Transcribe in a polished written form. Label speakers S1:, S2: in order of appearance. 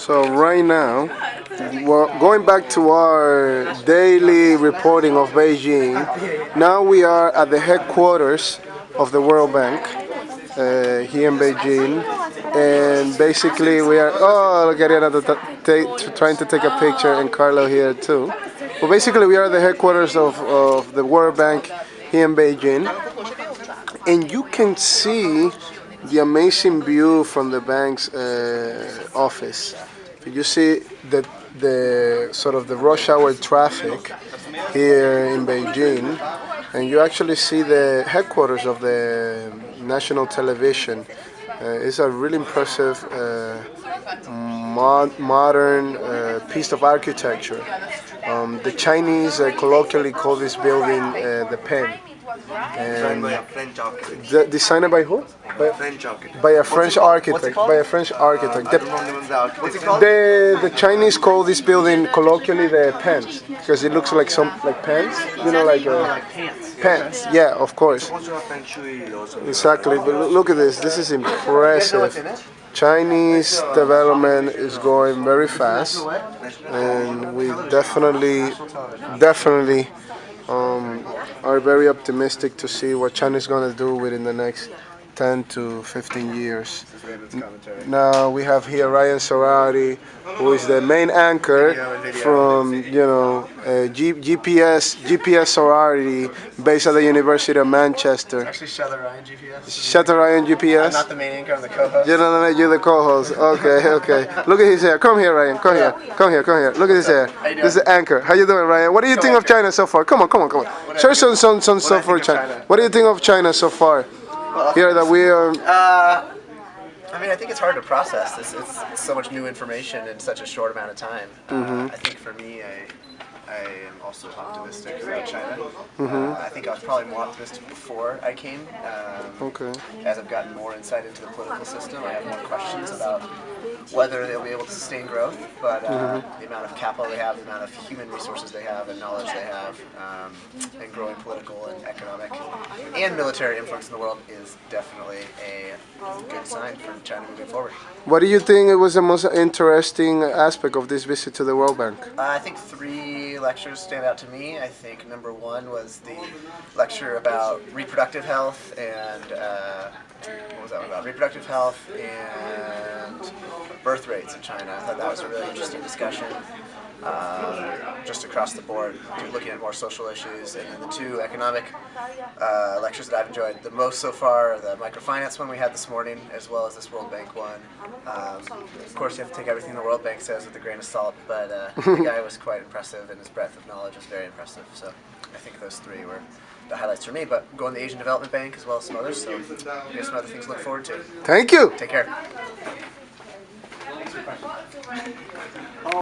S1: So right now, going back to our daily reporting of Beijing, now we are at the headquarters of the World Bank here in Beijing, and basically we are look at another trying to take a picture, and Carlo here too. Well, basically we are at the headquarters of the World Bank here in Beijing, and you can see the amazing view from the bank's office. You see the sort of the rush hour traffic here in Beijing, and you actually see the headquarters of the national television. It's a really impressive modern piece of architecture. The Chinese colloquially call this building the Pen.
S2: Designed by a French architect.
S1: Designed by who? By a French architect. By a French architect.
S2: What's it called?
S1: The Chinese call this building colloquially the pants because it looks like pants. You know, like pants. Yeah, of course. Exactly. But look at this. This is impressive. Chinese development is going very fast, and we definitely are very optimistic to see what China is going to do within the next 10 to 15 years. Now we have here Ryan Zoradi, who is the main anchor from GPS Zoradi, based at the University of Manchester.
S3: Actually, Shata-Ryan GPS.
S1: Shata-Ryan GPS.
S3: I'm not the main anchor, I'm the co-host.
S1: You're the co-host. Okay. Look at his hair. Come here, Ryan. Come here. Look at his hair. This is the anchor. How you doing, Ryan? What do you think of China so far? Come on. Share some stuff for China. What do you think of China so far? Here that we are.
S3: I mean, I think it's hard to process this. It's so much new information in such a short amount of time. I think for me, I am also optimistic about China. I think I was probably more optimistic before I came. As I've gotten more insight into the political system, I have more questions about whether they'll be able to sustain growth, but the amount of capital they have, the amount of human resources they have, and knowledge they have, and growing political and economic and military influence in the world is definitely a good sign for China moving forward.
S1: What do you think was the most interesting aspect of this visit to the World Bank?
S3: I think 3 lectures stand out to me. I think number 1 was the lecture about reproductive health and what was that one about? Reproductive health and birth rates in China. I thought that was a really interesting discussion, just across the board, looking at more social issues. And then the 2 economic lectures that I've enjoyed the most so far are the microfinance one we had this morning, as well as this World Bank one. Of course, you have to take everything the World Bank says with a grain of salt, but the guy was quite impressive, and his breadth of knowledge was very impressive. So I think those 3 were the highlights for me, but going to the Asian Development Bank as well as some others, so we have some other things to look forward to.
S1: Thank you.
S3: Take care.